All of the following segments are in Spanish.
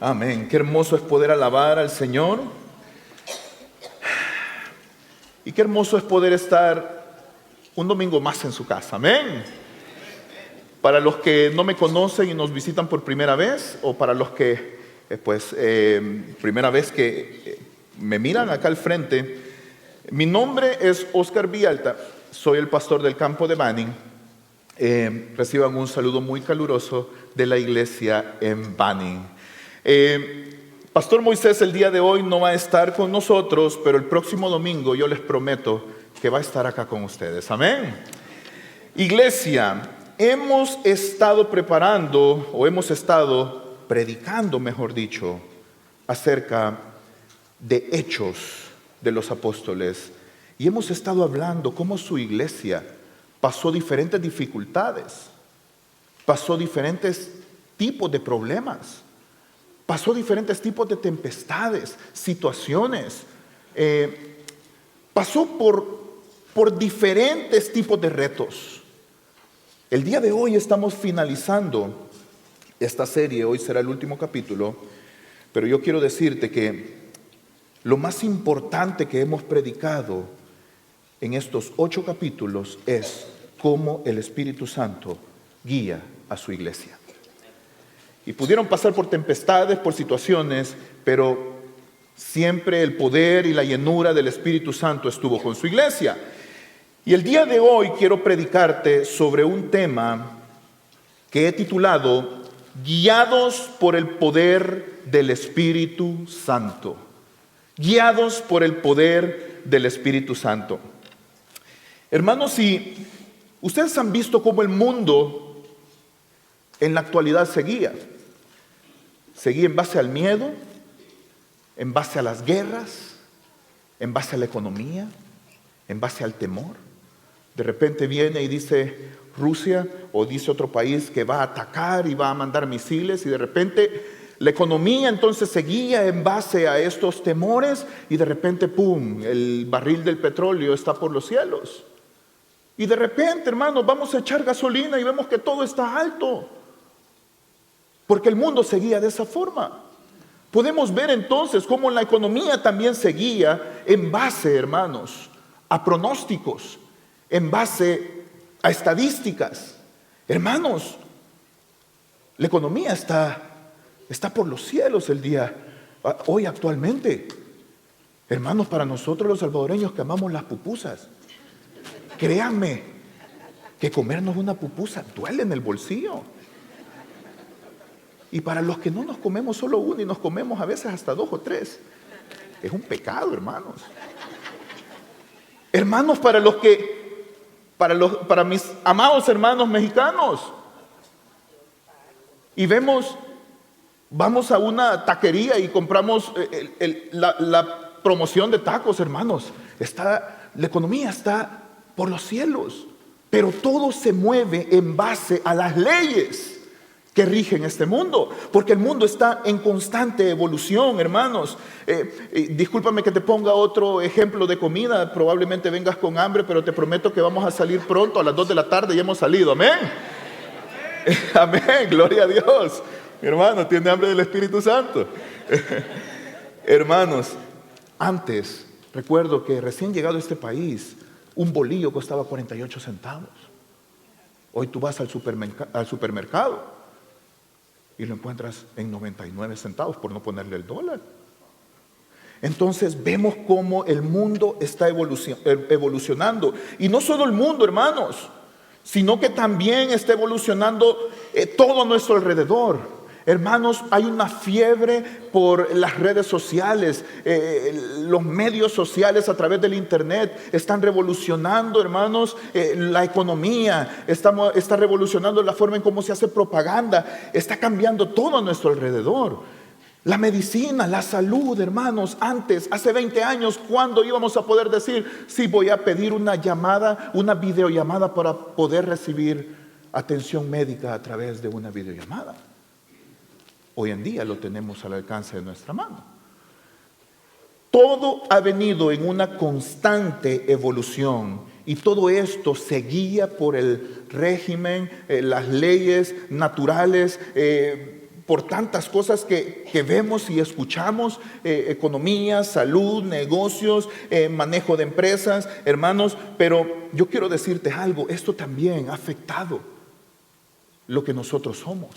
Amén. Qué hermoso es poder alabar al Señor. Y qué hermoso es poder estar un domingo más en su casa. Amén. Para los que no me conocen y nos visitan por primera vez, o para los que primera vez que me miran acá al frente, mi nombre es Oscar Villalta, soy el pastor del campo de Banning. Reciban un saludo muy caluroso de la iglesia en Banning. Pastor Moisés el día de hoy no va a estar con nosotros, pero el próximo domingo yo les prometo que va a estar acá con ustedes. Amén. Iglesia, hemos estado preparando, o hemos estado predicando, mejor dicho, acerca de Hechos de los Apóstoles. Y hemos estado hablando cómo su iglesia pasó diferentes dificultades, pasó diferentes tipos de problemas, pasó diferentes tipos de tempestades, situaciones, pasó por diferentes tipos de retos. El día de hoy estamos finalizando esta serie, hoy será el último capítulo, pero yo quiero decirte que lo más importante que hemos predicado en estos 8 capítulos es cómo el Espíritu Santo guía a su iglesia. Y pudieron pasar por tempestades, por situaciones, pero siempre el poder y la llenura del Espíritu Santo estuvo con su iglesia. Y el día de hoy quiero predicarte sobre un tema que he titulado Guiados por el poder del Espíritu Santo. Guiados por el poder del Espíritu Santo. Hermanos, si ustedes han visto cómo el mundo en la actualidad se guía en base al miedo, en base a las guerras, en base a la economía, en base al temor. De repente viene y dice Rusia o dice otro país que va a atacar y va a mandar misiles, y de repente la economía entonces se guía en base a estos temores, y de repente ¡pum!, el barril del petróleo está por los cielos. Y de repente, hermanos, vamos a echar gasolina y vemos que todo está alto, porque el mundo se guía de esa forma. Podemos ver entonces cómo la economía también se guía en base, hermanos, a pronósticos, en base a estadísticas. Hermanos, la economía está por los cielos hoy actualmente. Hermanos, para nosotros los salvadoreños que amamos las pupusas, créanme que comernos una pupusa duele en el bolsillo. Y para los que no nos comemos solo una y nos comemos a veces hasta 2 o 3, es un pecado, hermanos. Hermanos, para mis amados hermanos mexicanos, y vamos a una taquería y compramos la promoción de tacos, hermanos. La economía está por los cielos, pero todo se mueve en base a las leyes que rigen este mundo, porque el mundo está en constante evolución, hermanos. Discúlpame que te ponga otro ejemplo de comida, probablemente vengas con hambre, pero te prometo que vamos a salir pronto, a las 2 de la tarde, y hemos salido, amén. Amén, gloria a Dios. Mi hermano tiene hambre del Espíritu Santo. Hermanos, antes, recuerdo que recién llegado a este país, un bolillo costaba 48 centavos. Hoy tú vas al supermercado y lo encuentras en 99 centavos, por no ponerle el dólar. Entonces vemos cómo el mundo está evolucionando. Y no solo el mundo, hermanos, sino que también está evolucionando todo a nuestro alrededor. Hermanos, hay una fiebre por las redes sociales, los medios sociales a través del internet están revolucionando, hermanos, la economía, está revolucionando la forma en cómo se hace propaganda, está cambiando todo a nuestro alrededor. La medicina, la salud, hermanos, hace 20 años, ¿cuándo íbamos a poder decir, sí, voy a pedir una llamada, una videollamada para poder recibir atención médica a través de una videollamada? Hoy en día lo tenemos al alcance de nuestra mano. Todo ha venido en una constante evolución, y todo esto se guía por el régimen, las leyes naturales, por tantas cosas que vemos y escuchamos, economía, salud, negocios, manejo de empresas, hermanos, pero yo quiero decirte algo, esto también ha afectado lo que nosotros somos.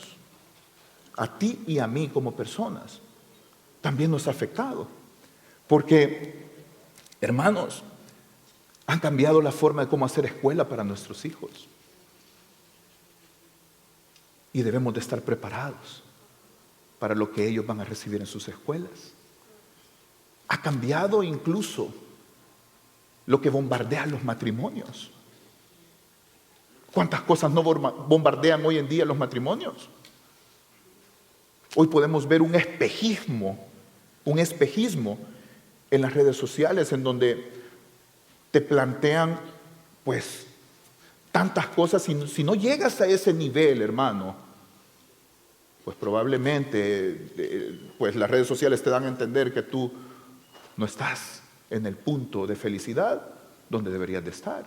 A ti y a mí como personas también nos ha afectado, porque, hermanos, han cambiado la forma de cómo hacer escuela para nuestros hijos. Y debemos de estar preparados para lo que ellos van a recibir en sus escuelas. Ha cambiado incluso lo que bombardea los matrimonios. ¿Cuántas cosas no bombardean hoy en día los matrimonios? Hoy podemos ver un espejismo en las redes sociales en donde te plantean pues tantas cosas. Si no llegas a ese nivel, hermano, pues probablemente pues las redes sociales te dan a entender que tú no estás en el punto de felicidad donde deberías de estar.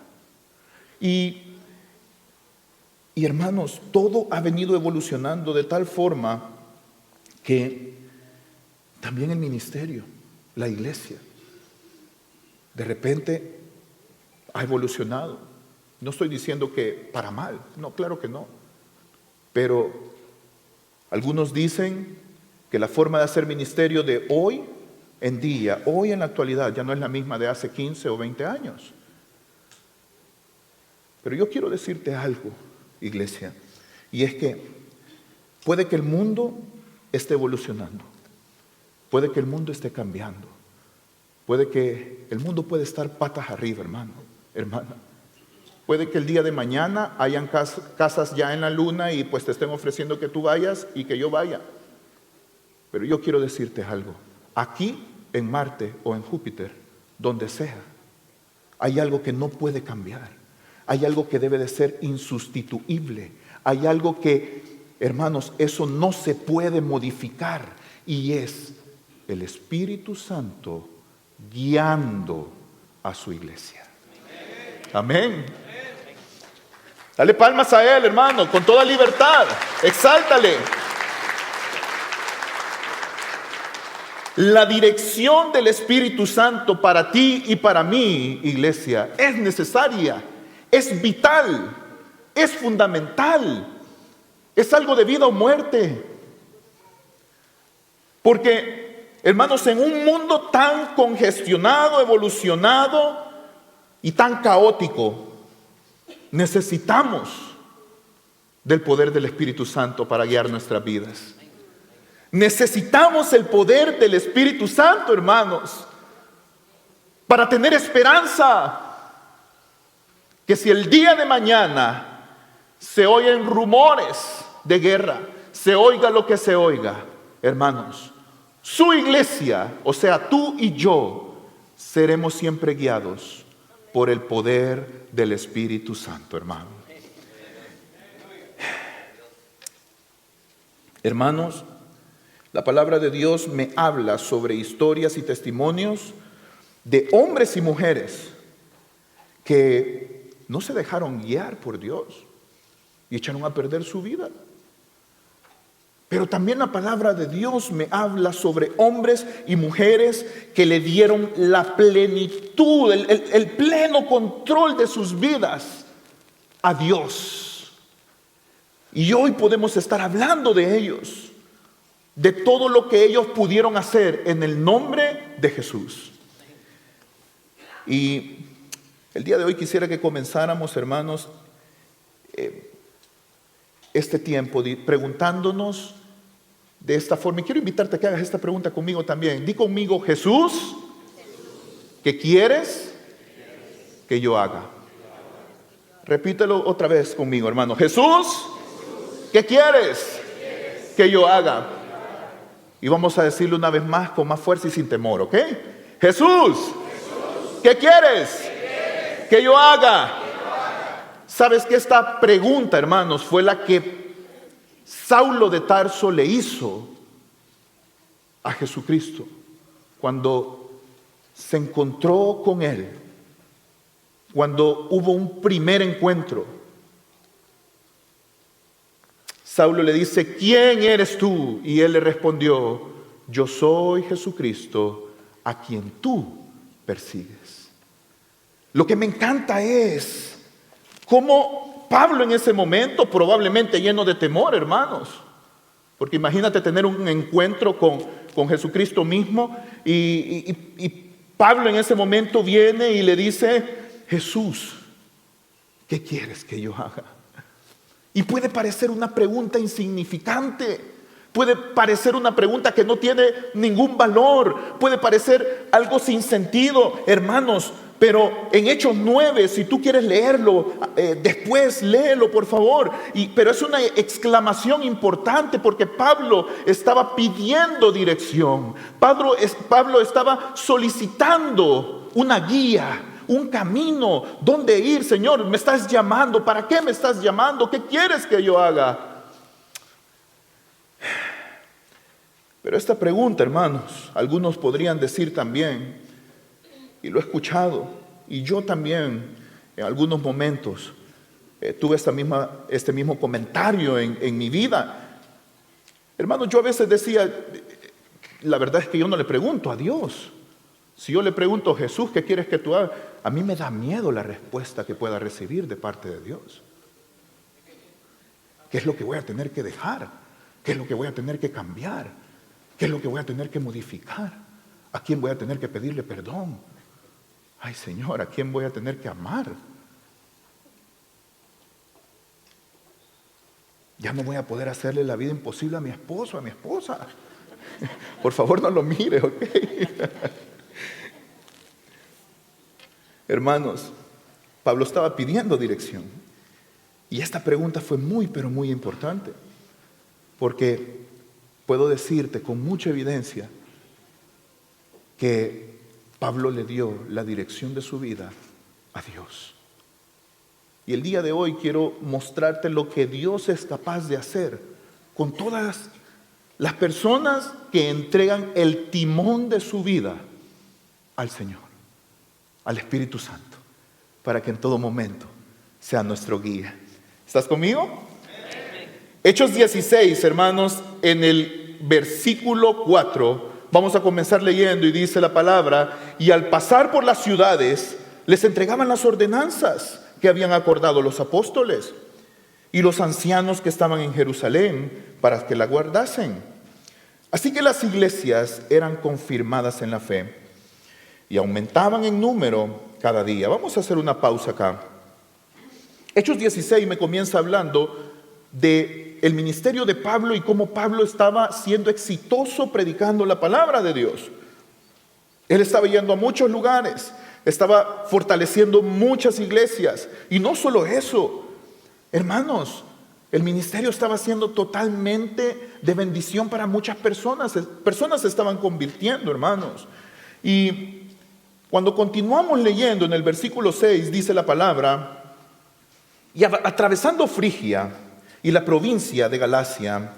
Y hermanos, todo ha venido evolucionando de tal forma que también el ministerio, la iglesia, de repente ha evolucionado. No estoy diciendo que para mal, no, claro que no. Pero algunos dicen que la forma de hacer ministerio de hoy en día, hoy en la actualidad, ya no es la misma de hace 15 o 20 años. Pero yo quiero decirte algo, iglesia, y es que puede que el mundo esté evolucionando, puede que el mundo esté cambiando, puede que el mundo puede estar patas arriba, hermano, hermana. Puede que el día de mañana hayan casas ya en la luna y pues te estén ofreciendo que tú vayas y que yo vaya. Pero yo quiero decirte algo. Aquí, en Marte o en Júpiter, donde sea, hay algo que no puede cambiar. Hay algo que debe de ser insustituible. Hay algo que, hermanos, eso no se puede modificar. Y es el Espíritu Santo guiando a su iglesia. Amén. Dale palmas a Él, hermano, con toda libertad. Exáltale. La dirección del Espíritu Santo para ti y para mí, iglesia, es necesaria, es vital, es fundamental, es algo de vida o muerte. Porque, hermanos, en un mundo tan congestionado, evolucionado y tan caótico, necesitamos del poder del Espíritu Santo para guiar nuestras vidas. Necesitamos el poder del Espíritu Santo, hermanos, para tener esperanza. Que si el día de mañana se oyen rumores de guerra, se oiga lo que se oiga, hermanos, su iglesia, o sea, tú y yo, seremos siempre guiados por el poder del Espíritu Santo, hermano. Hermanos, la palabra de Dios me habla sobre historias y testimonios de hombres y mujeres que no se dejaron guiar por Dios y echaron a perder su vida. Pero también la palabra de Dios me habla sobre hombres y mujeres que le dieron la plenitud, el pleno control de sus vidas a Dios. Y hoy podemos estar hablando de ellos, de todo lo que ellos pudieron hacer en el nombre de Jesús. Y el día de hoy quisiera que comenzáramos, hermanos, este tiempo preguntándonos de esta forma. Y quiero invitarte a que hagas esta pregunta conmigo también. Di conmigo: Jesús, ¿qué quieres que yo haga? Repítelo otra vez conmigo, hermano. Jesús, ¿qué quieres que yo haga? Y vamos a decirlo una vez más con más fuerza y sin temor, ¿ok? Jesús, ¿qué quieres que yo haga? ¿Sabes que esta pregunta, hermanos, fue la que Saulo de Tarso le hizo a Jesucristo cuando se encontró con Él, cuando hubo un primer encuentro? Saulo le dice: ¿quién eres tú? Y él le respondió: yo soy Jesucristo, a quien tú persigues. Lo que me encanta es cómo Pablo en ese momento, probablemente lleno de temor, hermanos, porque imagínate tener un encuentro con Jesucristo mismo, y Pablo en ese momento viene y le dice: Jesús, ¿qué quieres que yo haga? Y puede parecer una pregunta insignificante, puede parecer una pregunta que no tiene ningún valor, puede parecer algo sin sentido, hermanos, pero en Hechos 9, si tú quieres leerlo, después léelo por favor. Pero es una exclamación importante, porque Pablo estaba pidiendo dirección. Pablo estaba solicitando una guía, un camino, dónde ir. Señor, me estás llamando, ¿para qué me estás llamando? ¿Qué quieres que yo haga? Pero esta pregunta, hermanos, algunos podrían decir también, y lo he escuchado, y yo también en algunos momentos tuve este mismo comentario en mi vida. Hermanos, yo a veces decía, la verdad es que yo no le pregunto a Dios. Si yo le pregunto: Jesús, ¿qué quieres que tú hagas? A mí me da miedo la respuesta que pueda recibir de parte de Dios. ¿Qué es lo que voy a tener que dejar? ¿Qué es lo que voy a tener que cambiar? ¿Qué es lo que voy a tener que modificar? ¿A quién voy a tener que pedirle perdón? Ay, Señor, ¿a quién voy a tener que amar? Ya no voy a poder hacerle la vida imposible a mi esposo, a mi esposa. Por favor, no lo mire, ¿ok? Hermanos, Pablo estaba pidiendo dirección. Y esta pregunta fue muy, pero muy importante. Porque puedo decirte con mucha evidencia que Pablo le dio la dirección de su vida a Dios. Y el día de hoy quiero mostrarte lo que Dios es capaz de hacer con todas las personas que entregan el timón de su vida al Señor, al Espíritu Santo, para que en todo momento sea nuestro guía. ¿Estás conmigo? Hechos 16, hermanos, en el versículo 4, vamos a comenzar leyendo, y dice la palabra: y al pasar por las ciudades, les entregaban las ordenanzas que habían acordado los apóstoles y los ancianos que estaban en Jerusalén, para que la guardasen. Así que las iglesias eran confirmadas en la fe y aumentaban en número cada día. Vamos a hacer una pausa acá. Hechos 16 me comienza hablando de el ministerio de Pablo y cómo Pablo estaba siendo exitoso predicando la palabra de Dios. Él estaba yendo a muchos lugares, estaba fortaleciendo muchas iglesias, y no solo eso, hermanos, el ministerio estaba siendo totalmente de bendición para muchas personas. Personas se estaban convirtiendo, hermanos. Y cuando continuamos leyendo en el versículo 6, dice la palabra: y atravesando Frigia y la provincia de Galacia,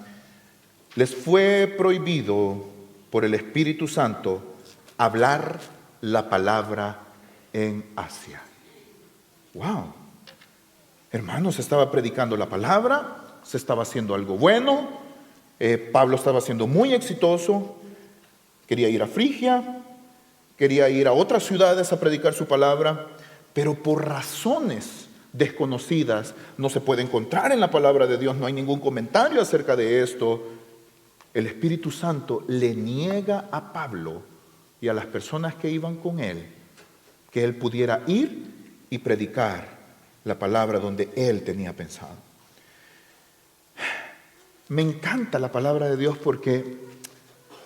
les fue prohibido por el Espíritu Santo hablar la palabra en Asia. ¡Wow! Hermanos, se estaba predicando la palabra, se estaba haciendo algo bueno. Pablo estaba siendo muy exitoso. Quería ir a Frigia, quería ir a otras ciudades a predicar su palabra, pero por razones desconocidas, no se puede encontrar en la palabra de Dios, no hay ningún comentario acerca de esto. El Espíritu Santo le niega a Pablo y a las personas que iban con él que él pudiera ir y predicar la palabra donde él tenía pensado. Me encanta la palabra de Dios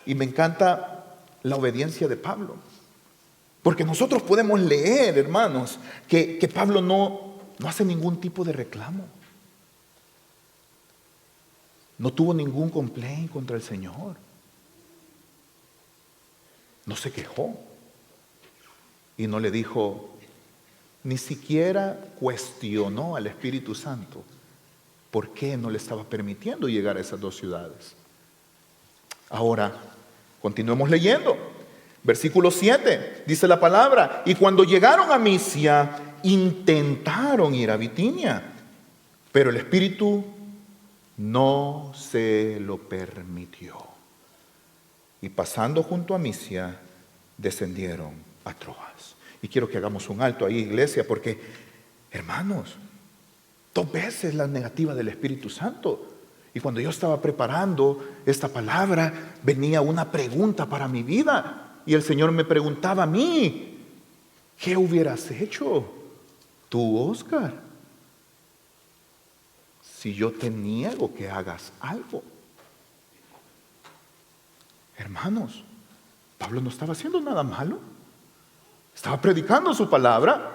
y me encanta la obediencia de Pablo, porque nosotros podemos leer, hermanos, que Pablo no hace ningún tipo de reclamo. No tuvo ningún complaint contra el Señor. No se quejó. Y no le dijo, ni siquiera cuestionó al Espíritu Santo por qué no le estaba permitiendo llegar a esas dos ciudades. Ahora, continuemos leyendo. Versículo 7, dice la palabra: y cuando llegaron a Misia, intentaron ir a Bitinia, pero el Espíritu no se lo permitió. Y pasando junto a Misia, descendieron a Troas. Y quiero que hagamos un alto ahí, iglesia, porque, hermanos, 2 veces la negativa del Espíritu Santo. Y cuando yo estaba preparando esta palabra, venía una pregunta para mi vida. Y el Señor me preguntaba a mí, ¿qué hubieras hecho tú, Oscar, si yo te niego que hagas algo? Hermanos, Pablo no estaba haciendo nada malo. Estaba predicando su palabra.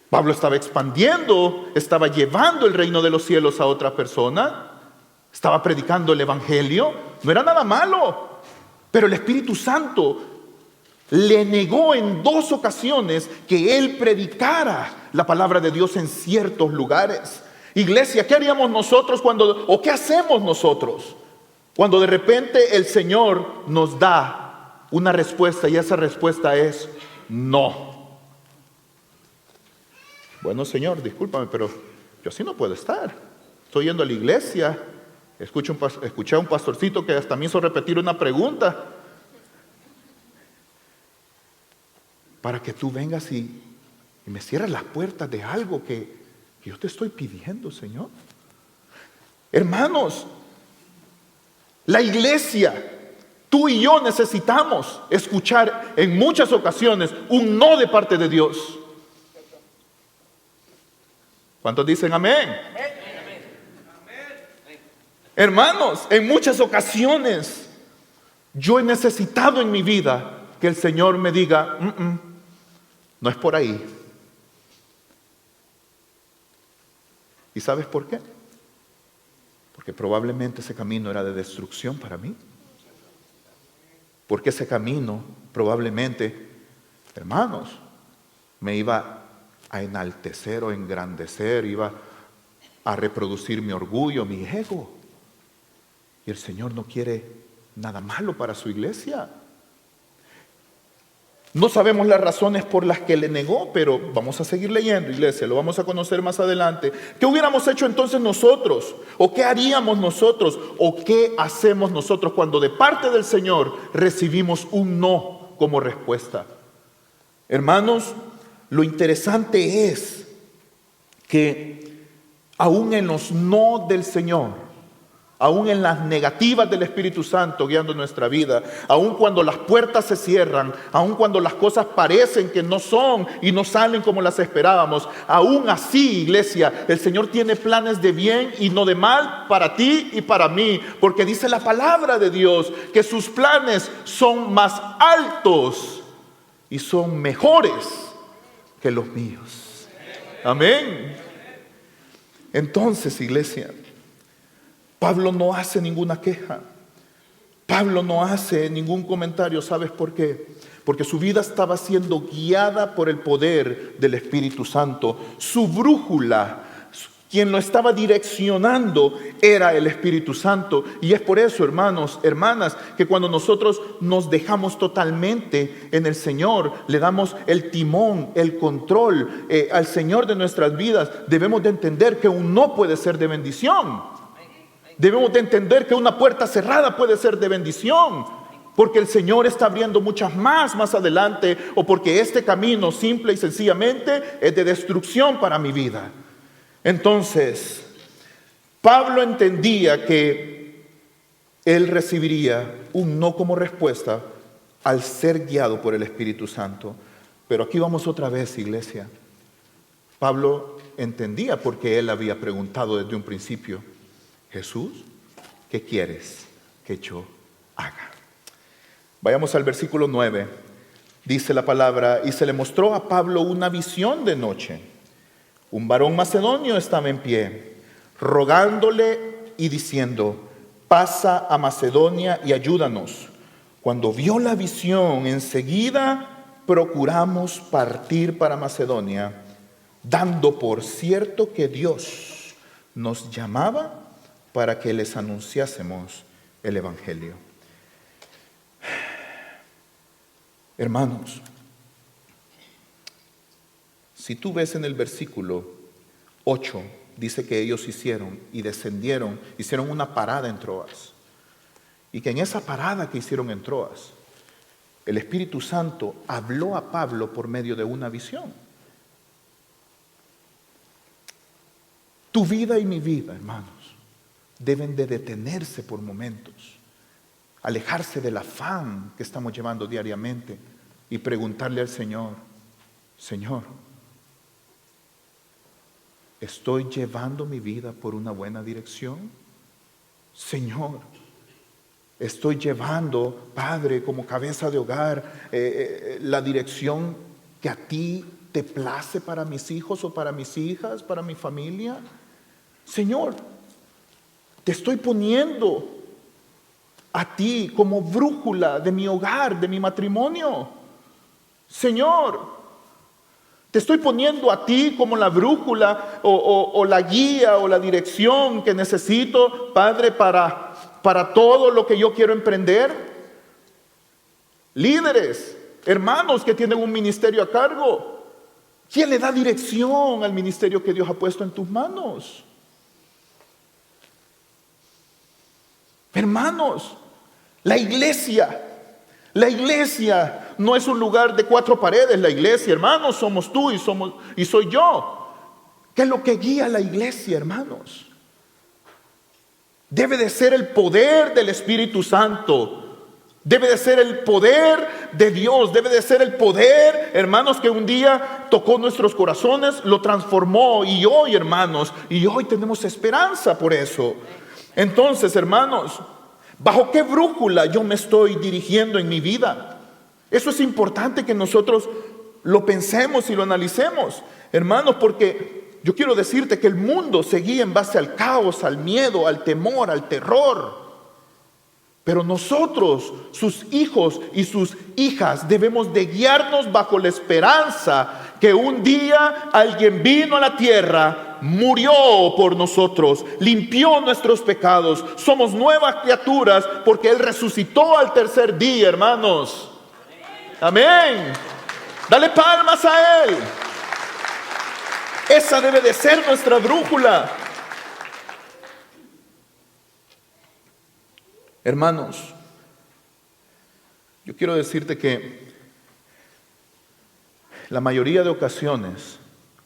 Pablo estaba expandiendo, estaba llevando el reino de los cielos a otra persona. Estaba predicando el evangelio. No era nada malo. Pero el Espíritu Santo le negó en 2 ocasiones que él predicara la palabra de Dios en ciertos lugares. Iglesia, ¿qué haríamos nosotros o qué hacemos nosotros cuando de repente el Señor nos da una respuesta y esa respuesta es no? Bueno, Señor, discúlpame, pero yo así no puedo estar. Estoy yendo a la iglesia, escuché a un pastorcito que hasta me hizo repetir una pregunta para que tú vengas y me cierres las puertas de algo que yo te estoy pidiendo, Señor. Hermanos, la iglesia, tú y yo necesitamos escuchar en muchas ocasiones un no de parte de Dios. ¿Cuántos dicen amén? Hermanos, en muchas ocasiones yo he necesitado en mi vida que el Señor me diga, no es por ahí. ¿Y sabes por qué? Porque probablemente ese camino era de destrucción para mí. Porque ese camino probablemente, hermanos, me iba a enaltecer o engrandecer, iba a reproducir mi orgullo, mi ego. Y el Señor no quiere nada malo para su iglesia. No sabemos las razones por las que le negó, pero vamos a seguir leyendo, iglesia, lo vamos a conocer más adelante. ¿Qué hubiéramos hecho entonces nosotros? ¿O qué haríamos nosotros? ¿O qué hacemos nosotros cuando de parte del Señor recibimos un no como respuesta? Hermanos, lo interesante es que aún en los no del Señor, aún en las negativas del Espíritu Santo guiando nuestra vida, aún cuando las puertas se cierran, aún cuando las cosas parecen que no son y no salen como las esperábamos, aún así, iglesia, el Señor tiene planes de bien y no de mal para ti y para mí, porque dice la palabra de Dios que sus planes son más altos y son mejores que los míos. Amén. Entonces, iglesia, Pablo no hace ninguna queja. Pablo no hace ningún comentario. ¿Sabes por qué? Porque su vida estaba siendo guiada por el poder del Espíritu Santo. Su brújula, quien lo estaba direccionando, era el Espíritu Santo. Y es por eso, hermanos, hermanas, que cuando nosotros nos dejamos totalmente en el Señor, le damos el timón, el control al Señor de nuestras vidas, debemos de entender que un no puede ser de bendición. Debemos de entender que una puerta cerrada puede ser de bendición, porque el Señor está abriendo muchas más adelante, o porque este camino simple y sencillamente es de destrucción para mi vida. Entonces, Pablo entendía que él recibiría un no como respuesta al ser guiado por el Espíritu Santo. Pero aquí vamos otra vez, iglesia. Pablo entendía porque él había preguntado desde un principio: Jesús, ¿qué quieres que yo haga? Vayamos al versículo 9. Dice la palabra: y se le mostró a Pablo una visión de noche. Un varón macedonio estaba en pie, rogándole y diciendo: pasa a Macedonia y ayúdanos. Cuando vio la visión, enseguida procuramos partir para Macedonia, dando por cierto que Dios nos llamaba para que les anunciásemos el evangelio. Hermanos, si tú ves en el versículo 8 dice que ellos hicieron y descendieron, hicieron una parada en Troas. Y que en esa parada que hicieron en Troas, el Espíritu Santo habló a Pablo por medio de una visión. Tu vida y mi vida, hermanos, deben de detenerse por momentos, alejarse del afán que estamos llevando diariamente y preguntarle al Señor: Señor, ¿estoy llevando mi vida por una buena dirección? Señor, ¿estoy llevando, Padre, como cabeza de hogar, la dirección que a ti te place para mis hijos o para mis hijas, para mi familia? Señor, te estoy poniendo a ti como brújula de mi hogar, de mi matrimonio. Señor, te estoy poniendo a ti como la brújula o la guía o la dirección que necesito, Padre, para todo lo que yo quiero emprender. Líderes, hermanos que tienen un ministerio a cargo, ¿quién le da dirección al ministerio que Dios ha puesto en tus manos? Hermanos, la iglesia no es un lugar de 4 paredes. La iglesia, hermanos, somos tú y soy yo. ¿Qué es lo que guía a la iglesia, hermanos? Debe de ser el poder del Espíritu Santo. Debe de ser el poder de Dios. Debe de ser el poder, hermanos, que un día tocó nuestros corazones, lo transformó. Y hoy, hermanos, tenemos esperanza por eso. Entonces, hermanos, ¿bajo qué brújula yo me estoy dirigiendo en mi vida? Eso es importante que nosotros lo pensemos y lo analicemos, hermanos, porque yo quiero decirte que el mundo se guía en base al caos, al miedo, al temor, al terror. Pero nosotros, sus hijos y sus hijas, debemos de guiarnos bajo la esperanza que un día alguien vino a la tierra, murió por nosotros, limpió nuestros pecados, somos nuevas criaturas porque Él resucitó al tercer día, hermanos. Amén. Dale palmas a Él. Esa debe de ser nuestra brújula. Hermanos, yo quiero decirte que la mayoría de ocasiones,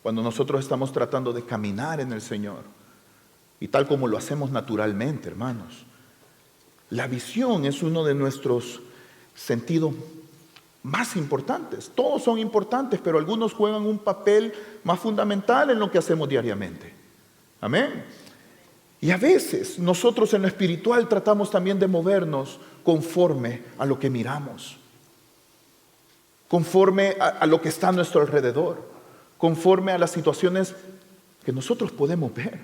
cuando nosotros estamos tratando de caminar en el Señor, y tal como lo hacemos naturalmente, hermanos, la visión es uno de nuestros sentidos más importantes. Todos son importantes, pero algunos juegan un papel más fundamental en lo que hacemos diariamente. Amén. Y a veces nosotros en lo espiritual tratamos también de movernos conforme a lo que miramos, conforme a lo que está a nuestro alrededor, conforme a las situaciones que nosotros podemos ver.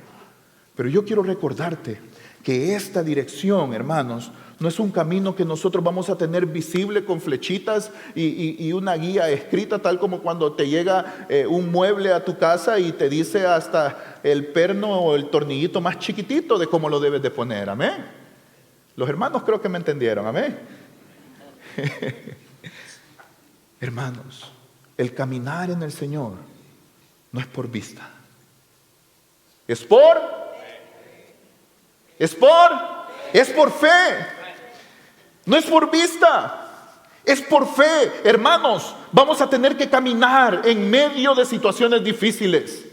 Pero yo quiero recordarte que esta dirección, hermanos, no es un camino que nosotros vamos a tener visible con flechitas y una guía escrita, tal como cuando te llega un mueble a tu casa y te dice hasta el perno o el tornillito más chiquitito de cómo lo debes de poner. Amén. Los hermanos creo que me entendieron. Amén. Hermanos, el caminar en el Señor no es por vista. Es por fe. No es por vista, es por fe. Hermanos, vamos a tener que caminar en medio de situaciones difíciles.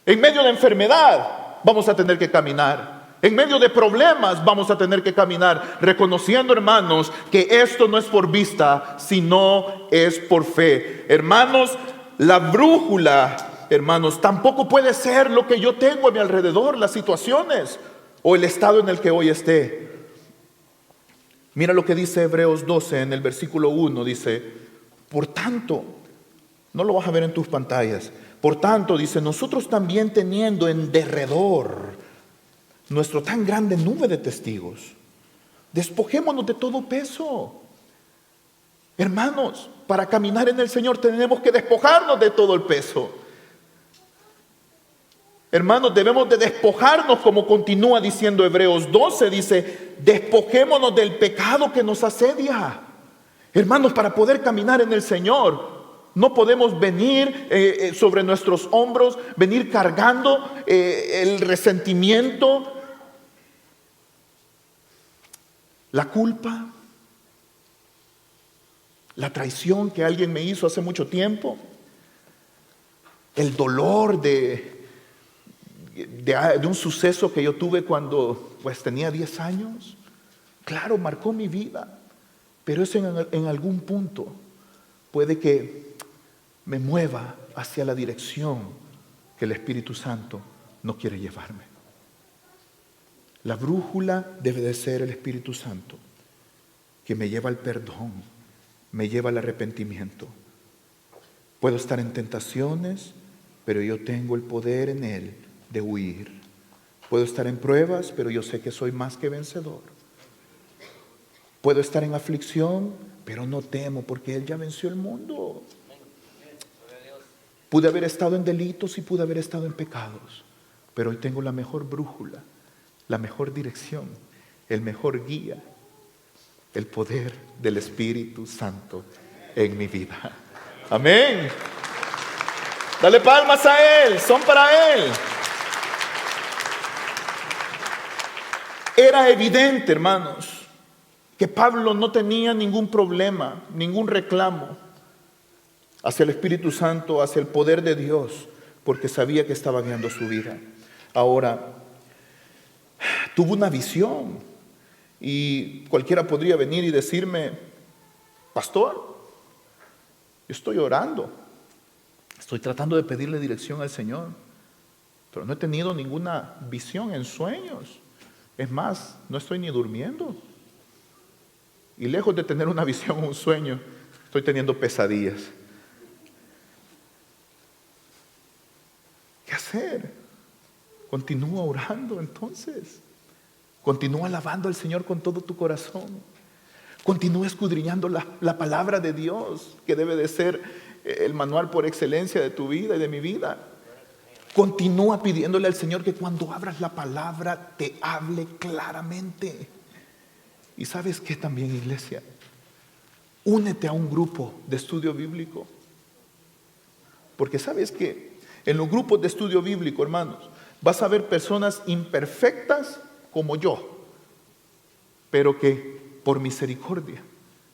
En medio de enfermedad vamos a tener que caminar. En medio de problemas vamos a tener que caminar, reconociendo, hermanos, que esto no es por vista, sino es por fe. Hermanos, la brújula, hermanos, tampoco puede ser lo que yo tengo a mi alrededor, las situaciones o el estado en el que hoy esté. Mira lo que dice Hebreos 12 en el versículo 1, dice: por tanto, no lo vas a ver en tus pantallas, por tanto, dice, nosotros también teniendo en derredor nuestro tan grande nube de testigos, despojémonos de todo peso. Hermanos, para caminar en el Señor tenemos que despojarnos de todo el peso. Hermanos, debemos de despojarnos, como continúa diciendo Hebreos 12, dice, despojémonos del pecado que nos asedia. Hermanos, para poder caminar en el Señor, No podemos venir sobre nuestros hombros, venir cargando el resentimiento, la culpa, la traición que alguien me hizo hace mucho tiempo, el dolor de un suceso que yo tuve cuando pues tenía 10 años. Claro, marcó mi vida, pero eso en algún punto puede que me mueva hacia la dirección que el Espíritu Santo no quiere llevarme. La brújula debe de ser el Espíritu Santo, que me lleva al perdón, me lleva al arrepentimiento. Puedo estar en tentaciones, pero yo tengo el poder en Él de huir. Puedo estar en pruebas, pero yo sé que soy más que vencedor. Puedo estar en aflicción, pero no temo porque Él ya venció el mundo. Pude haber estado en delitos y pude haber estado en pecados, pero hoy tengo la mejor brújula, la mejor dirección, el mejor guía, el poder del Espíritu Santo en mi vida. Amén. Dale palmas a Él, son para Él. Era evidente, hermanos, que Pablo no tenía ningún problema, ningún reclamo hacia el Espíritu Santo, hacia el poder de Dios, porque sabía que estaba guiando su vida. Ahora, tuvo una visión y cualquiera podría venir y decirme: pastor, yo estoy orando, estoy tratando de pedirle dirección al Señor, pero no he tenido ninguna visión en sueños. Es más, no estoy ni durmiendo. Y lejos de tener una visión o un sueño, estoy teniendo pesadillas. ¿Qué hacer? Continúa orando entonces. Continúa alabando al Señor con todo tu corazón. Continúa escudriñando la palabra de Dios, que debe de ser el manual por excelencia de tu vida y de mi vida. Continúa pidiéndole al Señor que cuando abras la palabra te hable claramente. Y ¿sabes qué también, iglesia? Únete a un grupo de estudio bíblico. Porque ¿sabes qué? En los grupos de estudio bíblico, hermanos, vas a ver personas imperfectas como yo, pero que por misericordia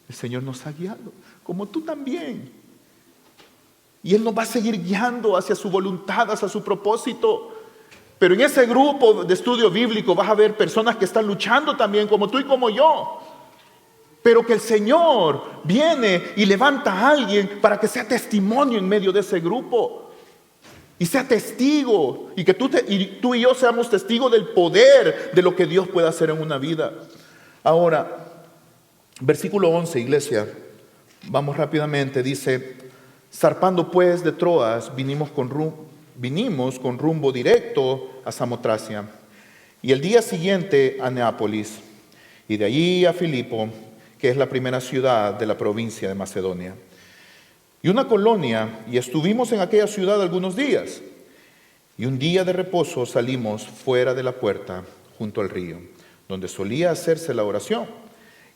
el Señor nos ha guiado, como tú también. Y Él nos va a seguir guiando hacia su voluntad, hacia su propósito. Pero en ese grupo de estudio bíblico vas a ver personas que están luchando también, como tú y como yo. Pero que el Señor viene y levanta a alguien para que sea testimonio en medio de ese grupo. Y sea testigo. Y que tú y yo seamos testigos del poder de lo que Dios puede hacer en una vida. Ahora, versículo 11, iglesia. Vamos rápidamente. Dice: zarpando pues de Troas, vinimos con rumbo directo a Samotracia, y el día siguiente a Neápolis, y de allí a Filipo, que es la primera ciudad de la provincia de Macedonia, y una colonia, y estuvimos en aquella ciudad algunos días. Y un día de reposo salimos fuera de la puerta, junto al río, donde solía hacerse la oración,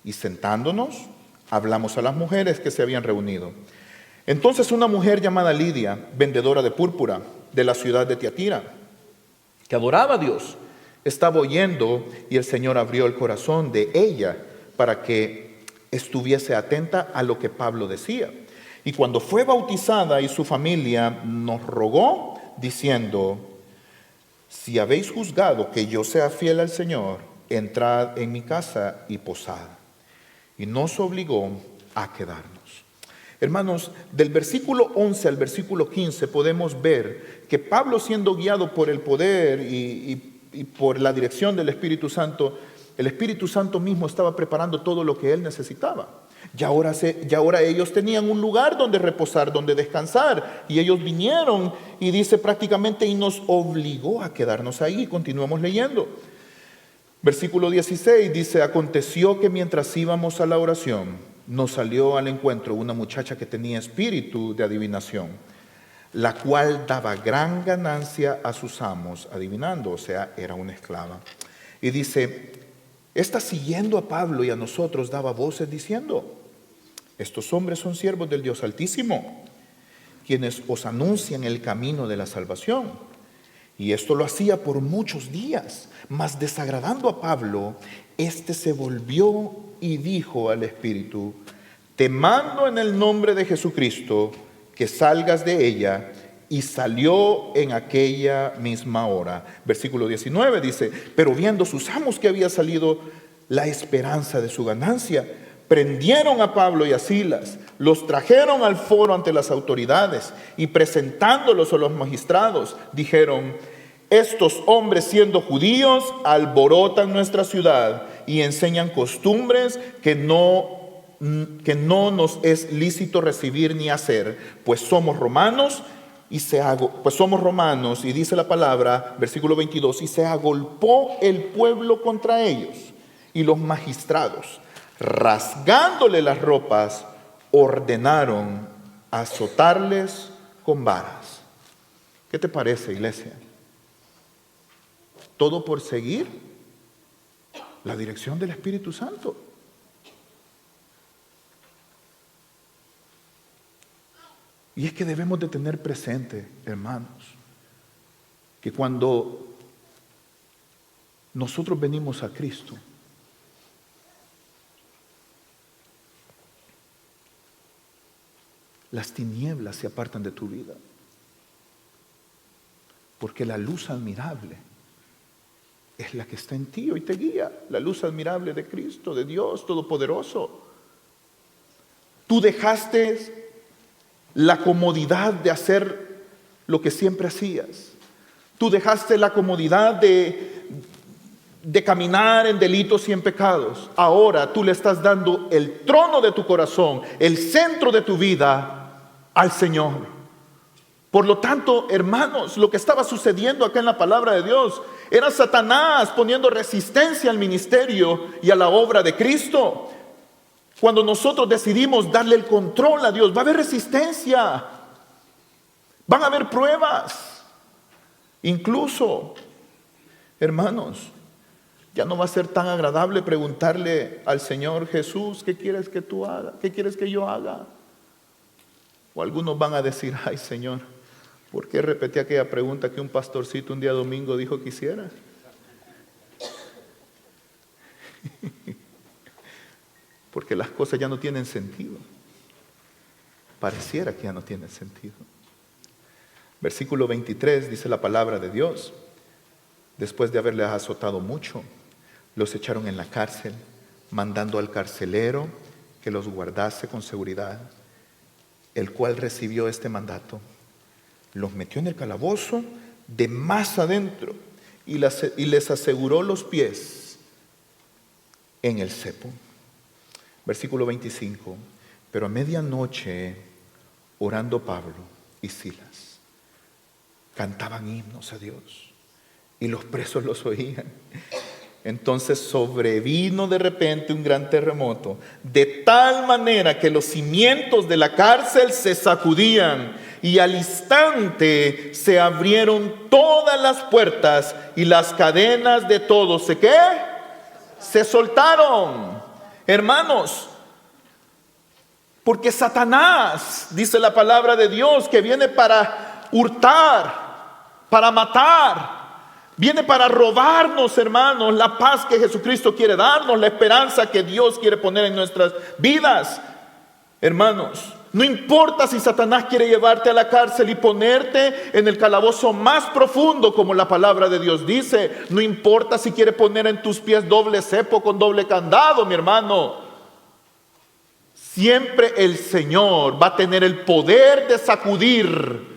y sentándonos, hablamos a las mujeres que se habían reunido. Entonces una mujer llamada Lidia, vendedora de púrpura de la ciudad de Tiatira, que adoraba a Dios, estaba oyendo, y el Señor abrió el corazón de ella para que estuviese atenta a lo que Pablo decía. Y cuando fue bautizada y su familia, nos rogó diciendo: si habéis juzgado que yo sea fiel al Señor, entrad en mi casa y posad. Y nos obligó a quedarnos. Hermanos, del versículo 11 al versículo 15 podemos ver que Pablo, siendo guiado por el poder y por la dirección del Espíritu Santo, el Espíritu Santo mismo estaba preparando todo lo que él necesitaba. Ya ahora ellos tenían un lugar donde reposar, donde descansar, y ellos vinieron, y dice prácticamente, y nos obligó a quedarnos ahí. Continuamos leyendo. Versículo 16 dice: aconteció que mientras íbamos a la oración, nos salió al encuentro una muchacha que tenía espíritu de adivinación, la cual daba gran ganancia a sus amos adivinando, o sea, era una esclava. Y dice: esta, siguiendo a Pablo y a nosotros, daba voces diciendo: estos hombres son siervos del Dios Altísimo, quienes os anuncian el camino de la salvación. Y esto lo hacía por muchos días, mas desagradando a Pablo, éste se volvió y dijo al Espíritu: te mando en el nombre de Jesucristo que salgas de ella. Y salió en aquella misma hora. Versículo 19 dice: pero viendo sus amos que había salido la esperanza de su ganancia, prendieron a Pablo y a Silas, los trajeron al foro ante las autoridades y presentándolos a los magistrados, dijeron: estos hombres, siendo judíos, alborotan nuestra ciudad y enseñan costumbres que no nos es lícito recibir ni hacer, pues somos romanos. Y dice la palabra, versículo 22, y se agolpó el pueblo contra ellos, y los magistrados, rasgándole las ropas, ordenaron azotarles con varas. ¿Qué te parece, iglesia? Todo por seguir la dirección del Espíritu Santo. Y es que debemos de tener presente, hermanos, que cuando nosotros venimos a Cristo, las tinieblas se apartan de tu vida, porque la luz admirable es la que está en ti, hoy te guía, la luz admirable de Cristo, de Dios Todopoderoso. Tú dejaste la comodidad de hacer lo que siempre hacías. Tú dejaste la comodidad de caminar en delitos y en pecados. Ahora tú le estás dando el trono de tu corazón, el centro de tu vida al Señor. Por lo tanto, hermanos, lo que estaba sucediendo acá en la palabra de Dios era Satanás poniendo resistencia al ministerio y a la obra de Cristo. Cuando nosotros decidimos darle el control a Dios, va a haber resistencia, van a haber pruebas. Incluso, hermanos, ya no va a ser tan agradable preguntarle al Señor: Jesús, ¿qué quieres que tú hagas? ¿Qué quieres que yo haga? O algunos van a decir: ay, Señor, ¿por qué repetí aquella pregunta que un pastorcito un día domingo dijo que hiciera? Porque las cosas ya no tienen sentido. Pareciera que ya no tienen sentido. Versículo 23 dice la palabra de Dios: después de haberles azotado mucho, los echaron en la cárcel, mandando al carcelero que los guardase con seguridad, el cual recibió este mandato. Los metió en el calabozo de más adentro y les aseguró los pies en el cepo. Versículo 25. Pero a medianoche, orando Pablo y Silas, cantaban himnos a Dios y los presos los oían. Entonces sobrevino de repente un gran terremoto, de tal manera que los cimientos de la cárcel se sacudían, y al instante se abrieron todas las puertas y las cadenas de todos se soltaron. Hermanos, porque Satanás, dice la palabra de Dios, que viene para hurtar, para matar, viene para robarnos, hermanos, la paz que Jesucristo quiere darnos, la esperanza que Dios quiere poner en nuestras vidas. Hermanos, no importa si Satanás quiere llevarte a la cárcel y ponerte en el calabozo más profundo, como la palabra de Dios dice. No importa si quiere poner en tus pies doble cepo con doble candado, mi hermano. Siempre el Señor va a tener el poder de sacudir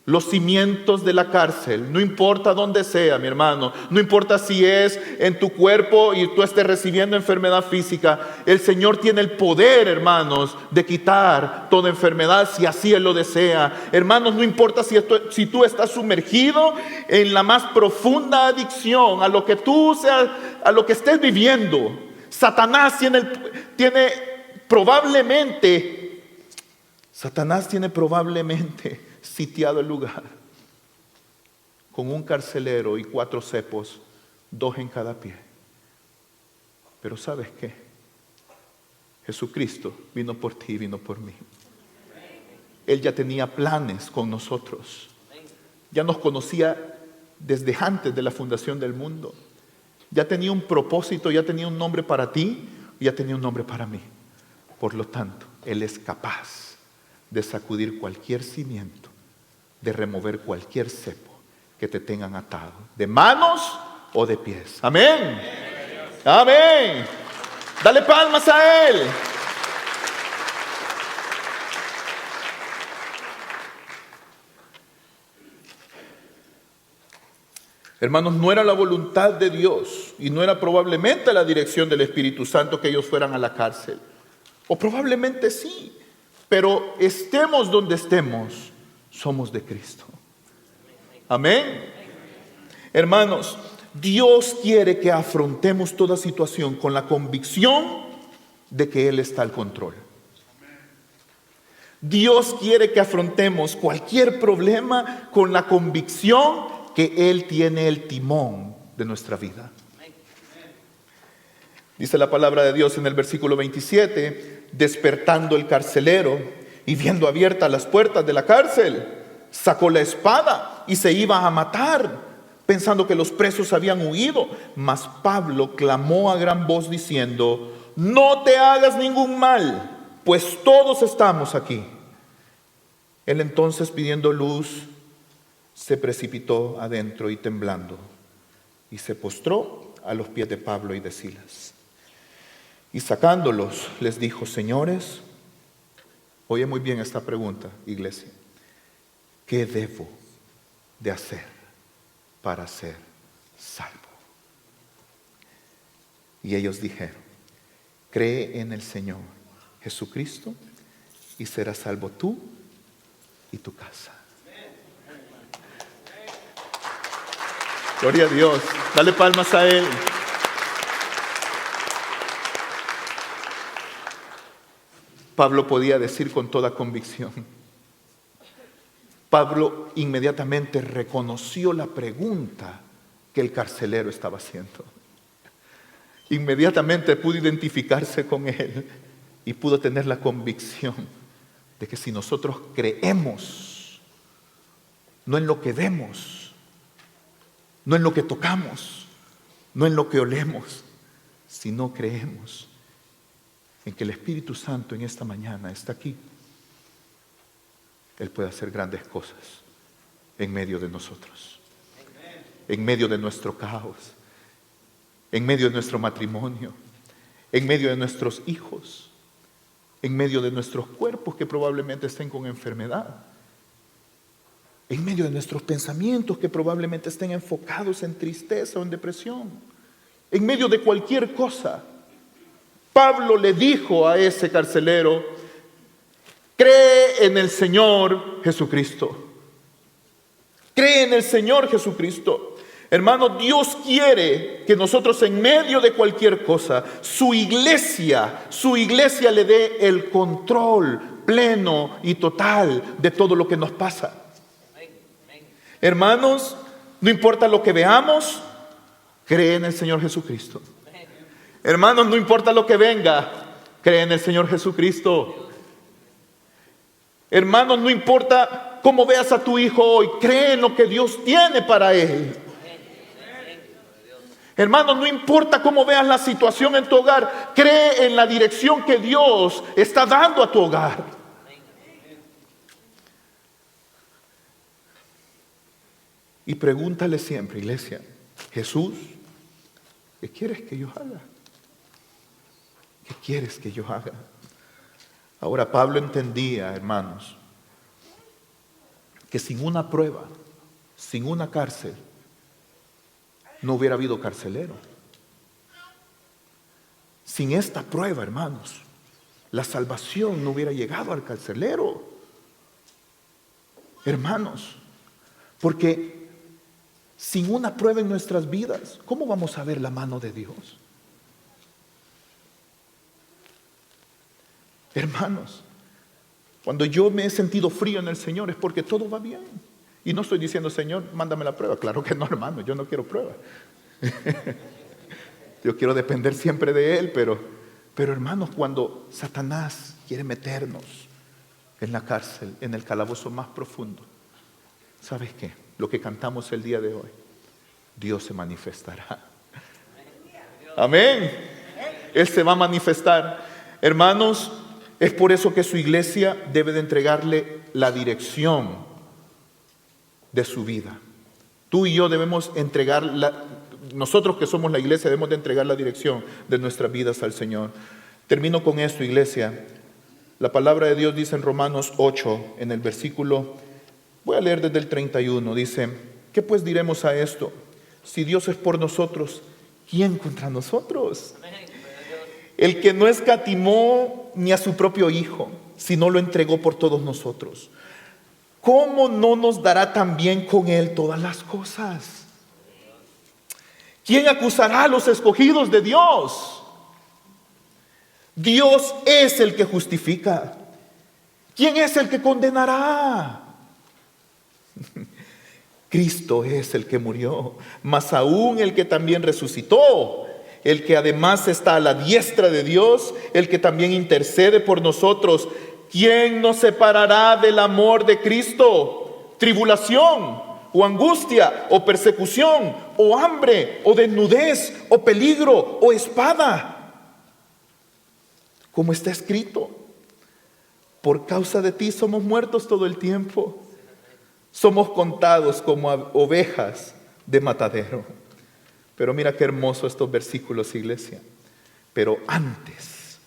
los cimientos de la cárcel, no importa dónde sea, mi hermano, no importa si es en tu cuerpo y tú estés recibiendo enfermedad física. El Señor tiene el poder, hermanos, de quitar toda enfermedad si así Él lo desea. Hermanos, no importa si tú estás sumergido en la más profunda adicción a lo que tú seas, a lo que estés viviendo. Satanás tiene probablemente sitiado el lugar con un carcelero y 4 cepos, 2 en cada pie. Pero ¿sabes qué? Jesucristo vino por ti y vino por mí. Él ya tenía planes con nosotros. Ya nos conocía desde antes de la fundación del mundo. Ya tenía un propósito, ya tenía un nombre para ti, y ya tenía un nombre para mí. Por lo tanto, Él es capaz de sacudir cualquier cimiento, de remover cualquier cepo que te tengan atado, de manos o de pies. Amén. Amén. Dale palmas a Él. Hermanos, no era la voluntad de Dios y no era probablemente la dirección del Espíritu Santo que ellos fueran a la cárcel. O probablemente sí, pero estemos donde estemos, somos de Cristo. Amén. Hermanos, Dios quiere que afrontemos toda situación con la convicción de que Él está al control. Dios quiere que afrontemos cualquier problema con la convicción que Él tiene el timón de nuestra vida. Dice la palabra de Dios en el versículo 27, despertando el carcelero y viendo abiertas las puertas de la cárcel, sacó la espada y se iba a matar, pensando que los presos habían huido. Mas Pablo clamó a gran voz diciendo: no te hagas ningún mal, pues todos estamos aquí. Él entonces, pidiendo luz, se precipitó adentro y temblando, y se postró a los pies de Pablo y de Silas. Y sacándolos, les dijo: señores, oye muy bien esta pregunta, iglesia, ¿qué debo de hacer para ser salvo? Y ellos dijeron: cree en el Señor Jesucristo y serás salvo tú y tu casa. Gloria a Dios. Dale palmas a Él. Pablo podía decir con toda convicción. Pablo inmediatamente reconoció la pregunta que el carcelero estaba haciendo. Inmediatamente pudo identificarse con él y pudo tener la convicción de que si nosotros creemos, no en lo que vemos, no en lo que tocamos, no en lo que olemos, sino creemos en que el Espíritu Santo en esta mañana está aquí, Él puede hacer grandes cosas en medio de nosotros, en medio de nuestro caos, en medio de nuestro matrimonio, en medio de nuestros hijos, en medio de nuestros cuerpos que probablemente estén con enfermedad, en medio de nuestros pensamientos que probablemente estén enfocados en tristeza o en depresión, en medio de cualquier cosa. Pablo le dijo a ese carcelero: cree en el Señor Jesucristo. Cree en el Señor Jesucristo. Hermano, Dios quiere que nosotros en medio de cualquier cosa, su iglesia le dé el control pleno y total de todo lo que nos pasa. Hermanos, no importa lo que veamos, cree en el Señor Jesucristo. Hermanos, no importa lo que venga, cree en el Señor Jesucristo. Hermanos, no importa cómo veas a tu hijo hoy, cree en lo que Dios tiene para él. Hermanos, no importa cómo veas la situación en tu hogar, cree en la dirección que Dios está dando a tu hogar. Y pregúntale siempre, iglesia: Jesús, ¿qué quieres que yo haga? ¿Qué quieres que yo haga? Ahora, Pablo entendía, hermanos, que sin una prueba, sin una cárcel, no hubiera habido carcelero. Sin esta prueba, hermanos, la salvación no hubiera llegado al carcelero. Hermanos, porque sin una prueba en nuestras vidas, ¿cómo vamos a ver la mano de Dios? Hermanos, cuando yo me he sentido frío en el Señor es porque todo va bien. Y no estoy diciendo: Señor, mándame la prueba. Claro que no, hermano, yo no quiero prueba. Yo quiero depender siempre de Él, pero hermanos, cuando Satanás quiere meternos en la cárcel, en el calabozo más profundo, ¿sabes qué? Lo que cantamos el día de hoy, Dios se manifestará. Amén. Él se va a manifestar. Hermanos, es por eso que su iglesia debe de entregarle la dirección de su vida. Tú y yo debemos entregar, nosotros que somos la iglesia debemos de entregar la dirección de nuestras vidas al Señor. Termino con esto, iglesia. La palabra de Dios dice en Romanos 8, en el versículo, voy a leer desde el 31, dice: ¿qué pues diremos a esto? Si Dios es por nosotros, ¿quién contra nosotros? El que no escatimó ni a su propio Hijo, sino lo entregó por todos nosotros, ¿cómo no nos dará también con Él todas las cosas? ¿Quién acusará a los escogidos de Dios? Dios es el que justifica. ¿Quién es el que condenará? Cristo es el que murió, mas aún el que también resucitó, el que además está a la diestra de Dios, el que también intercede por nosotros. ¿Quién nos separará del amor de Cristo? ¿Tribulación, o angustia, o persecución, o hambre, o desnudez, o peligro, o espada? Como está escrito: por causa de ti somos muertos todo el tiempo, somos contados como ovejas de matadero. Pero mira qué hermoso estos versículos, iglesia. Pero antes,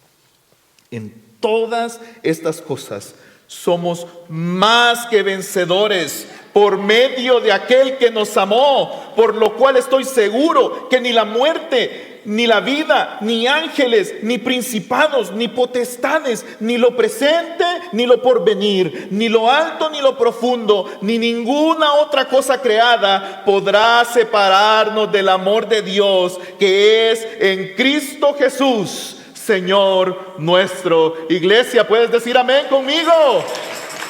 en todas estas cosas, somos más que vencedores por medio de aquel que nos amó, por lo cual estoy seguro que ni la muerte, ni la vida, ni ángeles, ni principados, ni potestades, ni lo presente, ni lo porvenir, ni lo alto, ni lo profundo, ni ninguna otra cosa creada podrá separarnos del amor de Dios que es en Cristo Jesús, Señor nuestro. Iglesia, ¿puedes decir amén conmigo?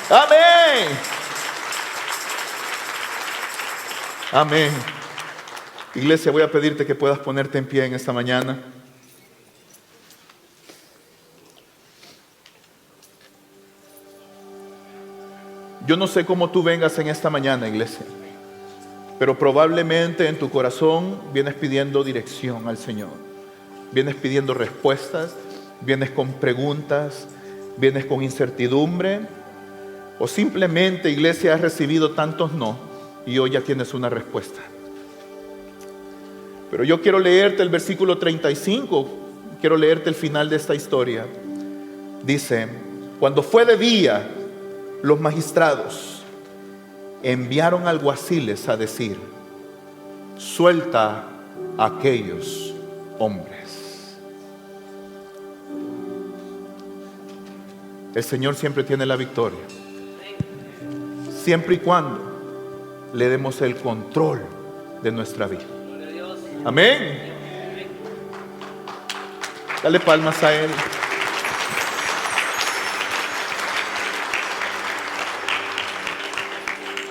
Amén. Amén. Iglesia, voy a pedirte que puedas ponerte en pie en esta mañana. Yo no sé cómo tú vengas en esta mañana, iglesia, pero probablemente en tu corazón vienes pidiendo dirección al Señor. Vienes pidiendo respuestas, vienes con preguntas, vienes con incertidumbre, o simplemente, iglesia, has recibido tantos no y hoy ya tienes una respuesta. Pero yo quiero leerte el versículo 35, quiero leerte el final de esta historia. Dice: cuando fue de día, los magistrados enviaron alguaciles a decir: suelta a aquellos hombres. El Señor siempre tiene la victoria, siempre y cuando le demos el control de nuestra vida. Amén. Dale palmas a Él.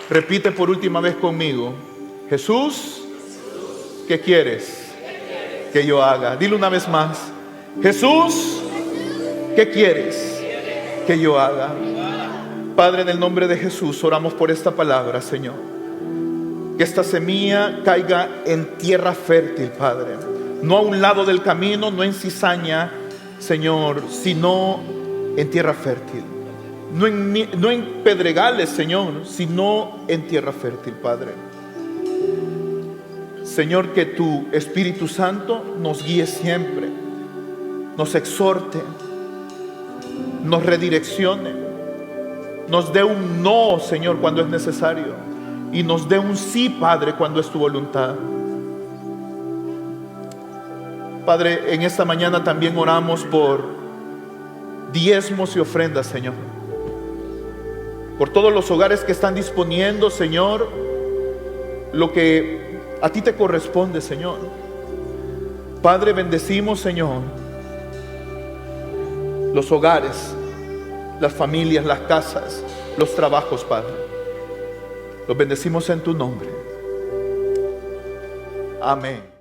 Repite por última vez conmigo: Jesús, ¿qué quieres que yo haga? Dile una vez más: Jesús, ¿qué quieres que yo haga? Padre, en el nombre de Jesús, oramos por esta palabra, Señor. Que esta semilla caiga en tierra fértil, Padre. No a un lado del camino, no en cizaña, Señor, sino en tierra fértil. No en pedregales, Señor, sino en tierra fértil, Padre. Señor, que tu Espíritu Santo nos guíe siempre, nos exhorte, nos redireccione, nos dé un no, Señor, cuando es necesario, y nos dé un sí, Padre, cuando es tu voluntad. Padre, en esta mañana también oramos por diezmos y ofrendas, Señor. Por todos los hogares que están disponiendo, Señor, lo que a ti te corresponde, Señor. Padre, bendecimos, Señor, los hogares, las familias, las casas, los trabajos, Padre. Los bendecimos en tu nombre. Amén.